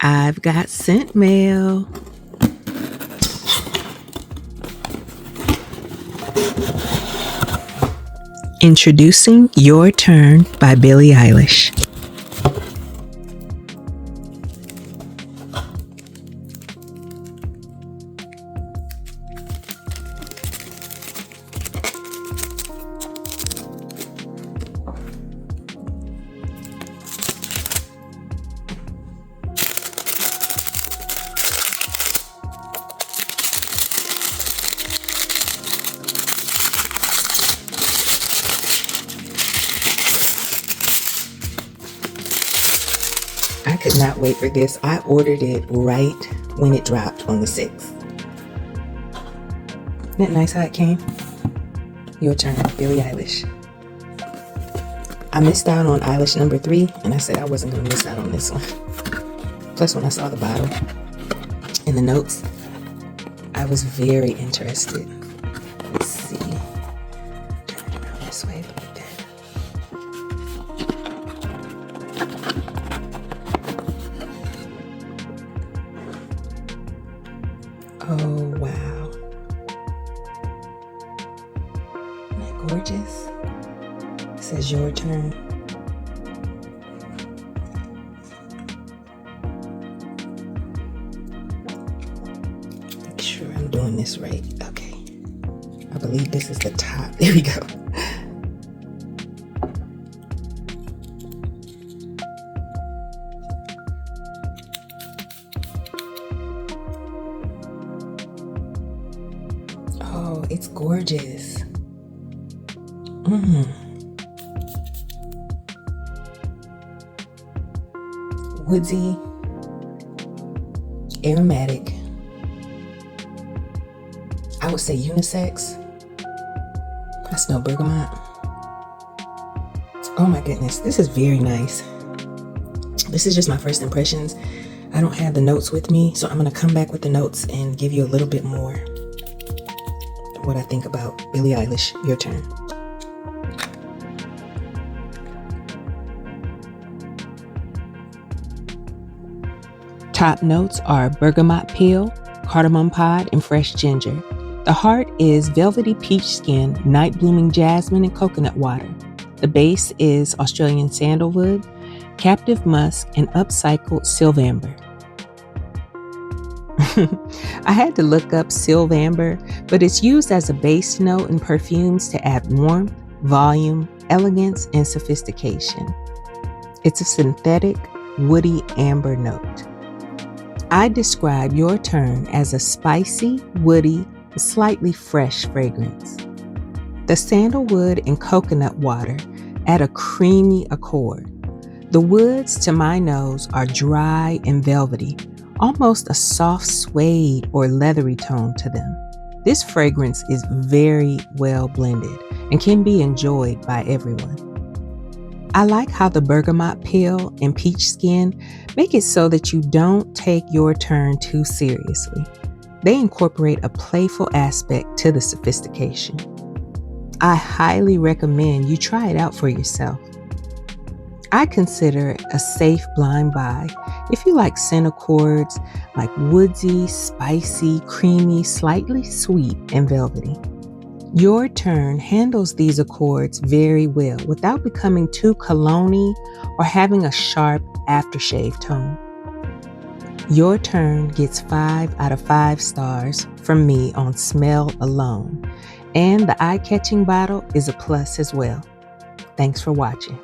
I've got scent mail. Introducing Your Turn by Billie Eilish. I could not wait for this. I ordered it right when it dropped on the 6th. Isn't that nice how it came? Your Turn, Billie Eilish. I missed out on Eilish number 3, and I said I wasn't going to miss out on this one. Plus, when I saw the bottle and the notes, I was very interested. Let's see. Turn it around this way. Look at that. Oh, wow. Isn't that gorgeous? It says Your Turn. Make sure I'm doing this right. Okay. I believe this is the top. There we go. Oh, it's gorgeous. Woodsy, aromatic. I would say unisex. I smell bergamot. Oh my goodness, this is very nice. This is just my first impressions. I don't have the notes with me, so I'm going to come back with the notes and give you a little bit more what I think about Billie Eilish. Your Turn. Top notes are bergamot peel, cardamom pod, and fresh ginger. The heart is velvety peach skin, night blooming jasmine, and coconut water. The base is Australian sandalwood, captive musk, and upcycled sylvamber. I had to look up sylvamber, but it's used as a base note in perfumes to add warmth, volume, elegance, and sophistication. It's a synthetic, woody amber note. I describe Your Turn as a spicy, woody, slightly fresh fragrance. The sandalwood and coconut water add a creamy accord. The woods, to my nose, are dry and velvety, almost a soft suede or leathery tone to them. This fragrance is very well blended and can be enjoyed by everyone. I like how the bergamot peel and peach skin make it so that you don't take Your Turn too seriously. They incorporate a playful aspect to the sophistication. I highly recommend you try it out for yourself. I consider it a safe blind buy if you like scent accords like woodsy, spicy, creamy, slightly sweet, and velvety. Your Turn handles these accords very well without becoming too cologne-y or having a sharp aftershave tone. Your Turn gets 5 out of 5 stars from me on smell alone, and the eye-catching bottle is a plus as well. Thanks for watching.